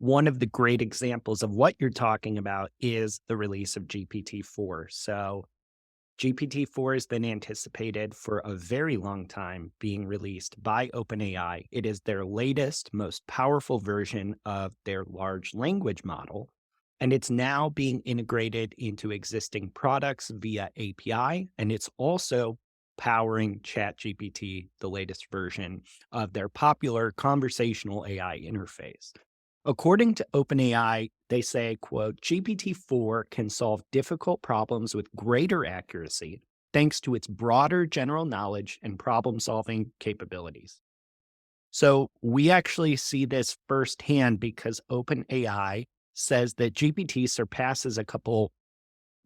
one of the great examples of what you're talking about is the release of GPT-4. So GPT-4 has been anticipated for a very long time being released by OpenAI. It is their latest, most powerful version of their large language model, and it's now being integrated into existing products via API, and it's also powering ChatGPT, the latest version of their popular conversational AI interface. According to OpenAI, they say, quote, GPT-4 can solve difficult problems with greater accuracy thanks to its broader general knowledge and problem-solving capabilities. So we actually see this firsthand because OpenAI says that GPT-4 surpasses a couple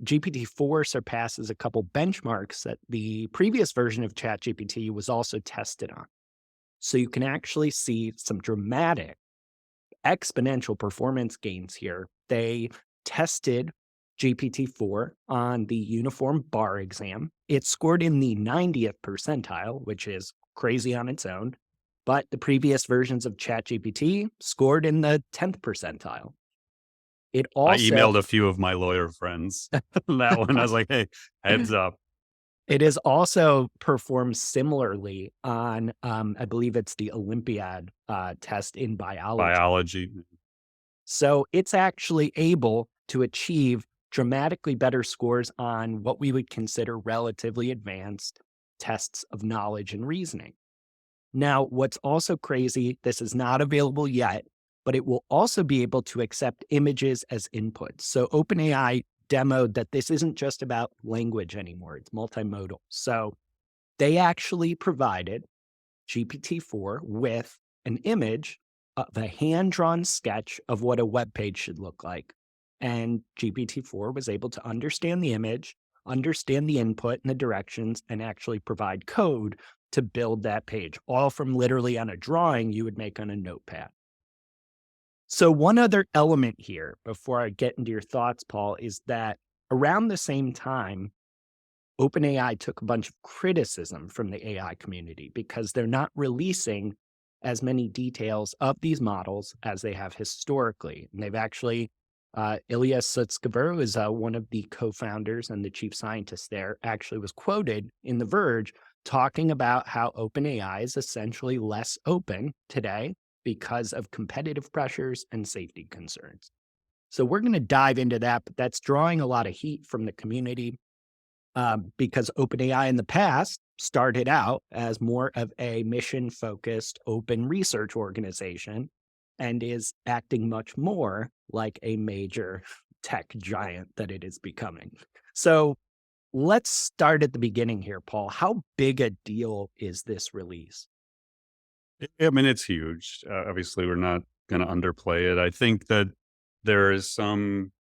benchmarks that the previous version of ChatGPT was also tested on. So you can actually see some dramatic exponential performance gains here. They tested GPT-4 on the uniform bar exam. It scored in the 90th percentile, which is crazy on its own. But the previous versions of ChatGPT scored in the 10th percentile. It I also emailed a few of my lawyer friends that one. I was like, hey, heads up. It is also performed similarly on, I believe it's the Olympiad test in biology. Biology. So it's actually able to achieve dramatically better scores on what we would consider relatively advanced tests of knowledge and reasoning. Now, what's also crazy, this is not available yet, but it will also be able to accept images as inputs. So OpenAI demoed that this isn't just about language anymore, it's multimodal. So they actually provided GPT-4 with an image of a hand-drawn sketch of what a web page should look like. And GPT-4 was able to understand the image, understand the input and the directions, and actually provide code to build that page, all from literally on a drawing you would make on a notepad. So one other element here, before I get into your thoughts, Paul, is that around the same time, OpenAI took a bunch of criticism from the AI community because they're not releasing as many details of these models as they have historically. And they've actually, Ilya Sutskever, who is one of the co-founders and the chief scientist there, actually was quoted in The Verge talking about how OpenAI is essentially less open today because of competitive pressures and safety concerns. So we're going to dive into that, but that's drawing a lot of heat from the community. Because OpenAI in the past started out as more of a mission-focused open research organization and is acting much more like a major tech giant that it is becoming. So let's start at the beginning here, Paul. How big a deal is this release? I mean, it's huge. Obviously, we're not going to underplay it. I think that there is some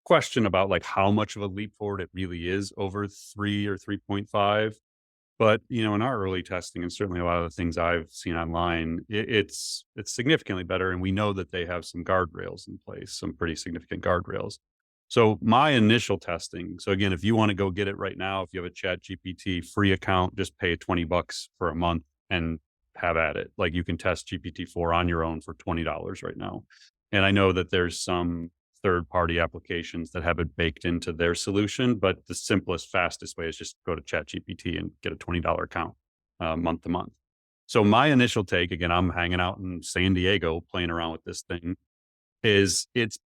question about like how much of a leap forward it really is over 3 or 3.5. But, you know, in our early testing, and certainly a lot of the things I've seen online, it's significantly better. And we know that they have some guardrails in place, some pretty significant guardrails. So my initial testing, so again, if you want to go get it right now, if you have a ChatGPT free account, just pay $20 for a month and have at it. Like you can test GPT-4 on your own for $20 right now. And I know that there's some third-party applications that have it baked into their solution, but the simplest, fastest way is just go to ChatGPT and get a $20 account month to month. So my initial take, again, I'm hanging out in San Diego playing around with this thing, is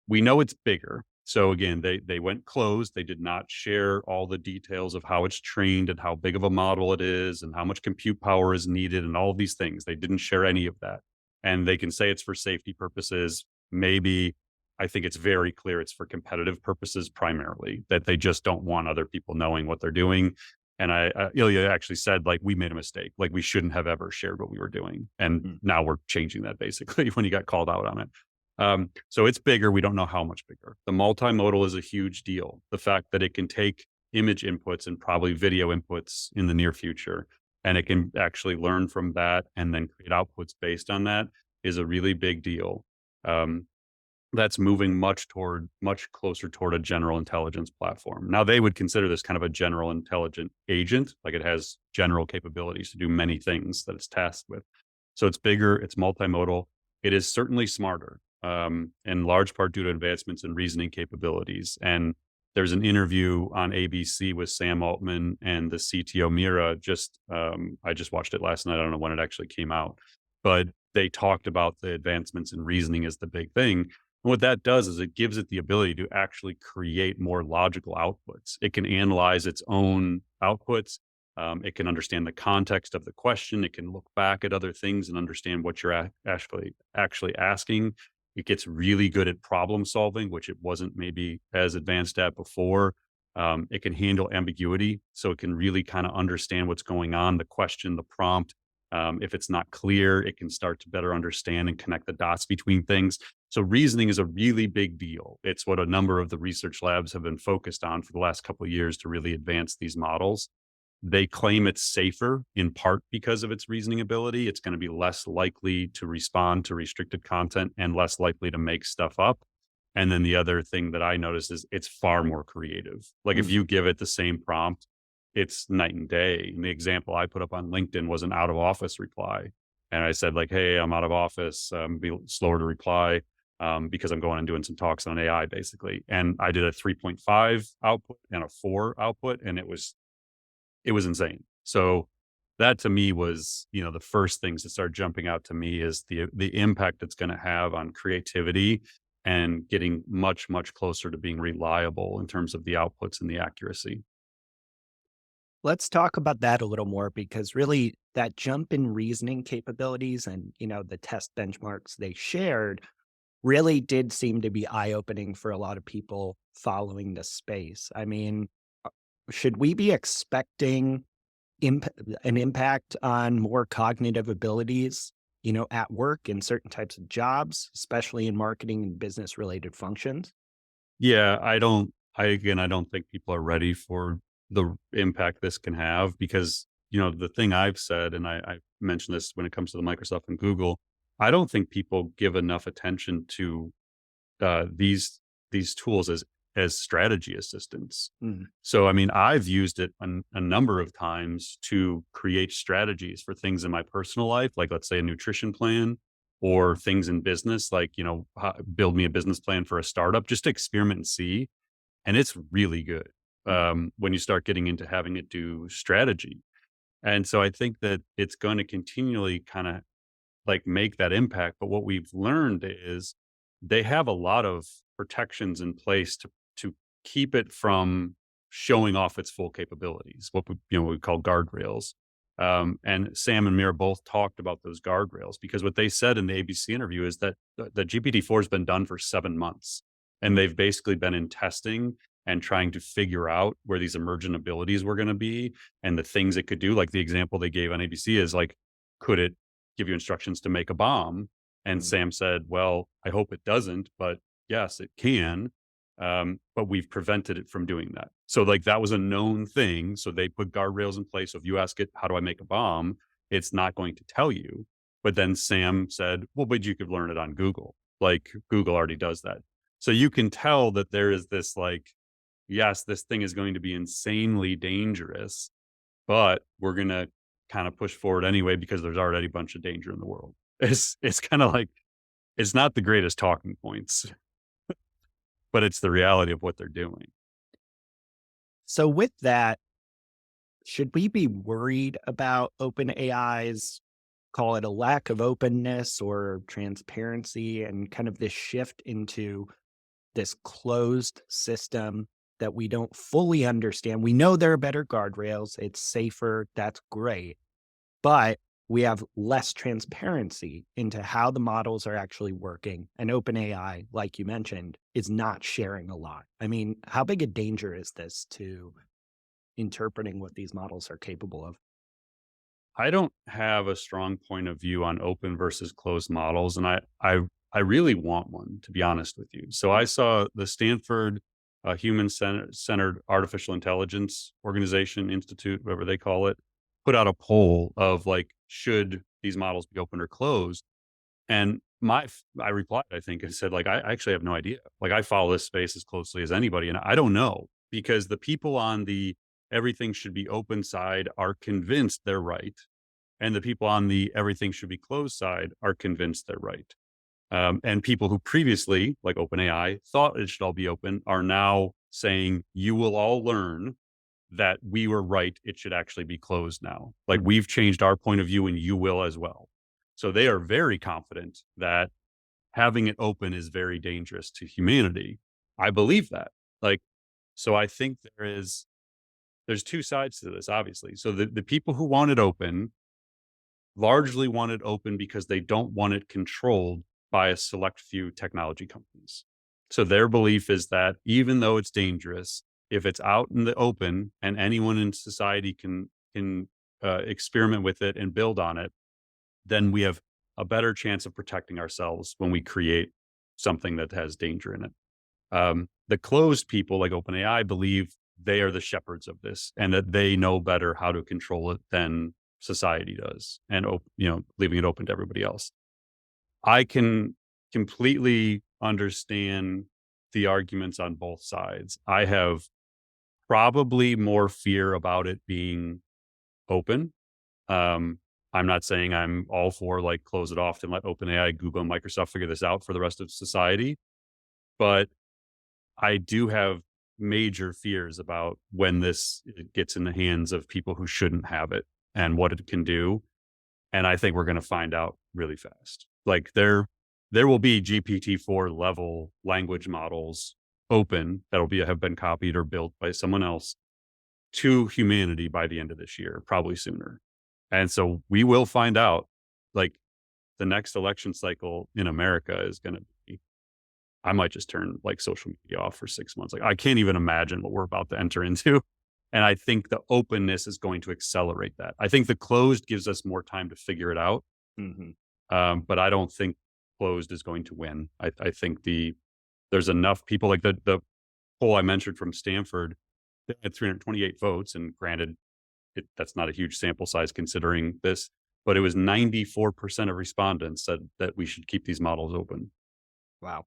we know it's bigger. So again, they went closed. They did not share all the details of how it's trained and how big of a model it is and how much compute power is needed and all of these things. They didn't share any of that. And they can say it's for safety purposes. Maybe I think it's very clear it's for competitive purposes primarily, that they just don't want other people knowing what they're doing. And Ilya actually said, like, we made a mistake. Like, we shouldn't have ever shared what we were doing. And now we're changing that basically when he got called out on it. So it's bigger. We don't know how much bigger. The multimodal is a huge deal. The fact that it can take image inputs and probably video inputs in the near future, and it can actually learn from that and then create outputs based on that is a really big deal. That's moving much closer toward a general intelligence platform. Now, they would consider this kind of a general intelligent agent, like it has general capabilities to do many things that it's tasked with. So it's bigger, it's multimodal. it is certainly smarter, in large part due to advancements in reasoning capabilities. And there's an interview on ABC with Sam Altman and the CTO Mira. I just watched it last night. I don't know when it actually came out, but they talked about the advancements in reasoning as the big thing. And what that does is it gives it the ability to actually create more logical outputs. It can analyze its own outputs. It can understand the context of the question. It can look back at other things and understand what you're actually asking. It gets really good at problem solving, which it wasn't maybe as advanced at before. It can handle ambiguity, so it can really kind of understand what's going on, the question, the prompt. If it's not clear, it can start to better understand and connect the dots between things. So reasoning is a really big deal. It's what a number of the research labs have been focused on for the last couple of years to really advance these models. They claim it's safer in part because of its reasoning ability. It's going to be less likely to respond to restricted content and less likely to make stuff up. And then the other thing that I noticed is it's far more creative. Like if Mm. you give it the same prompt, it's night and day. And the example I put up on LinkedIn was an out of office reply. And I said like, hey, I'm out of office. Be slower to reply because I'm going and doing some talks on AI basically. And I did a 3.5 output and a 4 output, and it was insane. So that to me was, the first things that started jumping out to me is the impact it's going to have on creativity and getting much, much closer to being reliable in terms of the outputs and the accuracy. Let's talk about that a little more because really that jump in reasoning capabilities and, the test benchmarks they shared really did seem to be eye-opening for a lot of people following the space. I mean, should we be expecting imp an impact on more cognitive abilities, at work in certain types of jobs, especially in marketing and business related functions? Yeah, I don't think people are ready for the impact this can have because, the thing I've said, and I mentioned this when it comes to the Microsoft and Google, I don't think people give enough attention to these tools as strategy assistants. Mm, So, I mean, I've used it a number of times to create strategies for things in my personal life, like let's say a nutrition plan, or things in business, like build me a business plan for a startup, just to experiment and see. And it's really good mm. when you start getting into having it do strategy. And so I think that it's going to continually kind of like make that impact. But what we've learned is they have a lot of protections in place to keep it from showing off its full capabilities, what we call guardrails. And Sam and Mira both talked about those guardrails because what they said in the ABC interview is that the GPT-4 has been done for 7 months, and they've basically been in testing and trying to figure out where these emergent abilities were going to be and the things it could do. Like the example they gave on ABC is like, could it give you instructions to make a bomb? And Mm, Sam said, well, I hope it doesn't, but yes, it can. But we've prevented it from doing that. So, like, that was a known thing. So, they put guardrails in place. So, if you ask it, how do I make a bomb? It's not going to tell you. But then Sam said, well, but you could learn it on Google. Like, Google already does that. So, you can tell that there is this, like, yes, this thing is going to be insanely dangerous, but we're going to kind of push forward anyway because there's already a bunch of danger in the world. It's kind of like it's not the greatest talking points, but it's the reality of what they're doing. So with that, should we be worried about OpenAI's, call it a lack of openness or transparency and kind of this shift into this closed system that we don't fully understand? We know there are better guardrails, it's safer, that's great, but we have less transparency into how the models are actually working. And OpenAI, like you mentioned, is not sharing a lot. I mean, how big a danger is this to interpreting what these models are capable of? I don't have a strong point of view on open versus closed models, and I really want one, to be honest with you. So I Mm, saw the Stanford Centered Artificial Intelligence Organization Institute, whatever they call it, put out a poll of like, should these models be open or closed? And I replied, I think, and said, like, I actually have no idea. Like, I follow this space as closely as anybody, and I don't know because the people on the everything should be open side are convinced they're right. And the people on the everything should be closed side are convinced they're right. And people who previously, like OpenAI, thought it should all be open are now saying, you will all learn that we were right. It should actually be closed now. Like Mhm. we've changed our point of view and you will as well. So they are very confident that having it open is very dangerous to humanity. I believe that. Like, so I think there's two sides to this, obviously. So the people who want it open largely want it open because they don't want it controlled by a select few technology companies. So their belief is that even though it's dangerous, if it's out in the open and anyone in society can experiment with it and build on it, then we have a better chance of protecting ourselves when we create something that has danger in it. The closed people like OpenAI believe they are the shepherds of this and that they know better how to control it than society does, and leaving it open to everybody else. I can completely understand the arguments on both sides. I have probably more fear about it being open. Um, I'm not saying I'm all for like close it off and let OpenAI, Google, and Microsoft figure this out for the rest of society, but I do have major fears about when this gets in the hands of people who shouldn't have it and what it can do. And I think we're going to find out really fast. Like there will be GPT-4 level language models open that'll be have been copied or built by someone else to humanity by the end of this year, probably sooner. And so we will find out, like, the next election cycle in America is going to be, I might just turn like social media off for 6 months. Like I can't even imagine what we're about to enter into. And I think the openness is going to accelerate that. I think the closed gives us more time to figure it out. Mhm. But I don't think closed is going to win. I think there's enough people like the poll I mentioned from Stanford that had 328 votes. And granted, that's not a huge sample size considering this, but it was 94% of respondents said that we should keep these models open. Wow.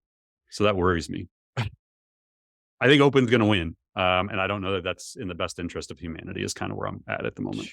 So that worries me. I think open's going to win. And I don't know that that's in the best interest of humanity is kind of where I'm at the moment.